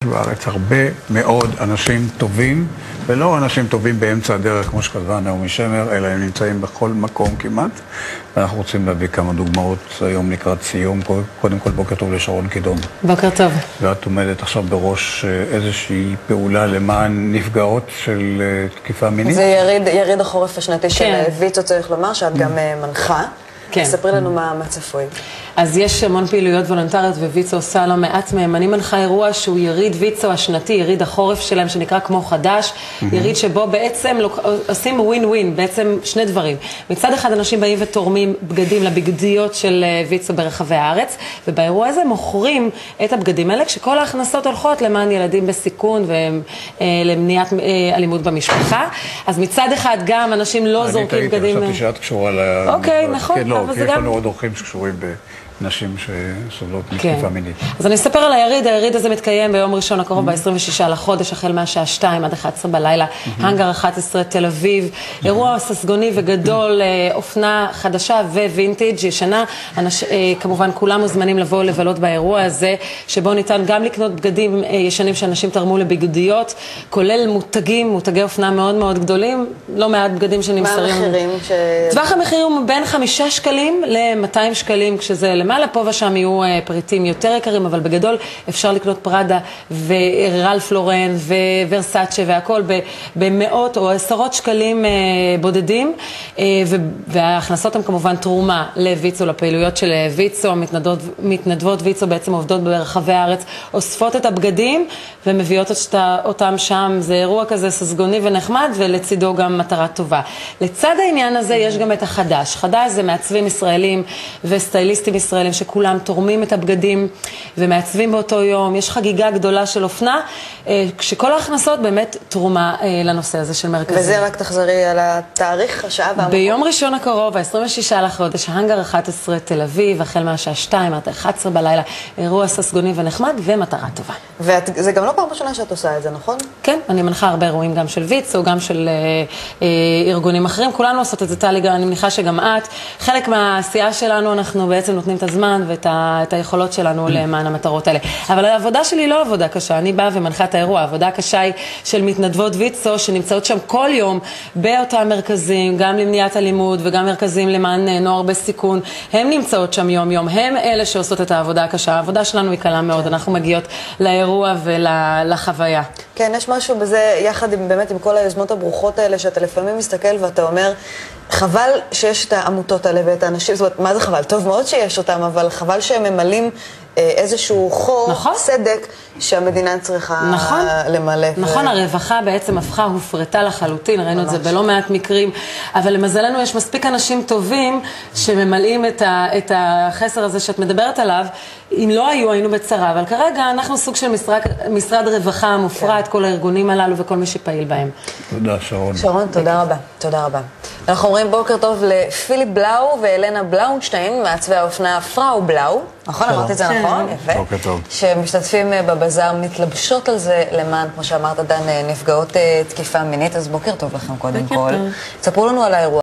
בארץ הרבה מאוד אנשים טובים, ולא אנשים טובים באמצע הדרך, כמו שכתבה נעמי שמר, אלא הם נמצאים בכל מקום כמעט. ואנחנו רוצים להביא כמה דוגמאות היום לקראת סיום. קודם כל, בוקר טוב לשרון קידון. בוקר טוב. ואת עומדת עכשיו בראש איזושהי פעולה למען נפגעות של תקיפה מינית. זה יריד החורף השנתי של ויצו, צריך לומר, שאת גם מנחה. כן. ספרי לנו מה צפוי. אז יש המון פעילויות וולונטריות, וויצו עושה לא מעט מהם. אני מנחה אירוע שהוא יריד ויצו השנתי, יריד החורף שלהם, שנקרא כמו חדש, יריד שבו בעצם עושים ווין ווין, בעצם שני דברים. מצד אחד אנשים באים ותורמים בגדים לבגדיות של ויצו ברחבי הארץ, ובאירוע הזה מוכרים את הבגדים האלה, כשכל ההכנסות הולכות למען ילדים בסיכון ולמניעת אלימות במשפחה. אז מצד אחד גם אנשים לא זורקים בגדים... אני חשבתי שאת קשורה ל... אוקיי, נכון. כן, לא, כי יש לנו עוד אורחים שקשורים בנשים שסובלות מתקיפה מינית. אז אני אספר על היריד. היריד הזה מתקיים ביום ראשון הקרוב, ב-26 לחודש, החל מהשעה 2 עד 11 בלילה, הנגר 11, תל אביב. אירוע ססגוני וגדול, אופנה חדשה ווינטיג' ישנה. כמובן, כולם מוזמנים לבוא לבלות באירוע הזה, שבו ניתן גם לקנות בגדים ישנים שאנשים תרמו לבגדיות, כולל מותגי אופנה מאוד מאוד גדולים, לא מעט בגדים שנמסרים. מה המחירים? טווח המחיר הוא בין 5 שקלים ל-200 שקלים, כשזה למעלה. פה ושם יהיו פריטים יותר יקרים, אבל בגדול אפשר לקנות פרדה ורלף לורן וורסאצ'ה והכל במאות או עשרות שקלים בודדים, וההכנסות הן כמובן תרומה לויצו, לפעילויות של ויצו. מתנדבות ויצו בעצם עובדות ברחבי הארץ, אוספות את הבגדים ומביאות אותם שם. זה אירוע כזה ססגוני ונחמד, ולצידו גם מטרה טובה. לצד העניין הזה יש גם את החדש. חדש זה מעצבים ישראלים וסטייליסטים ישראלים שכולם תורמים את הבגדים ומעצבים באותו יום. יש חגיגה גדולה של אופנה, כשכל ההכנסות באמת תרומה לנושא הזה של מרכזים. וזה רק תחזרי על התאריך, השעה והמקום. ביום ראשון הקרוב, ה-26 לחודש, הנגר 11 תל אביב, החל מהשעה 2 עד 11 בלילה, אירוע ססגוני ונחמד ומטרה טובה. וזה גם לא פעם ראשונה שאת עושה את זה, נכון? כן, אני מנחה הרבה אירועים, גם של ויצו, גם של ארגונים אחרים. כולנו עושות את זה, טלי, אני מניחה שגם את. חלק מהעשייה שלנו, אנחנו בעצם נותנים את הזמן ואת היכולות שלנו למען המטרות האלה. אבל העבודה שלי לא עבודה קשה. אני באה ומנחה את האירוע. העבודה הקשה היא של מתנדבות ויצו, שנמצאות שם כל יום באותם מרכזים, גם למניעת אלימות וגם מרכזים למען נוער בסיכון. הם נמצאות שם יום-יום. הם אלה שעושות את העבודה הקשה. העבודה שלנו היא קלה מאוד. אנחנו מגיעות לאירוע ולחוויה. כן, יש משהו בזה, יחד באמת עם כל היוזמות הברוכות האלה, שאתה לפעמים מסתכל ואתה אומר, חבל שיש את העמותות האלה ואת האנשים, זאת אומרת, מה זה חבל? טוב מאוד שיש אותם, אבל חבל שהם ממלאים איזשהו חור, סדק, שהמדינה צריכה למלא. נכון, הרווחה בעצם הופרטה לחלוטין, ראינו את זה בלא מעט מקרים, אבל למזלנו יש מספיק אנשים טובים שממלאים את החסר הזה שאת מדברת עליו. אם לא היינו בצרה, אבל כרגע אנחנו סוג של משרד רווחה מופרט, כל הארגונים הללו וכל מי שפעיל בהם. תודה, שרון. שרון, תודה רבה. תודה רבה. אנחנו אומרים בוקר טוב לפיליפ בלאו ואלנה בלאונשטיין, מעצבי האופנה פראו בלאו. נכון, אמרתי את זה נכון? יפה. בוקר טוב. שמשתתפים בבזאר, מתלבשות על זה למען, כמו שאמרת, דן, נפגעות תקיפה מינית. אז בוקר טוב לכם קודם כל. ספרו לנו על האירוע.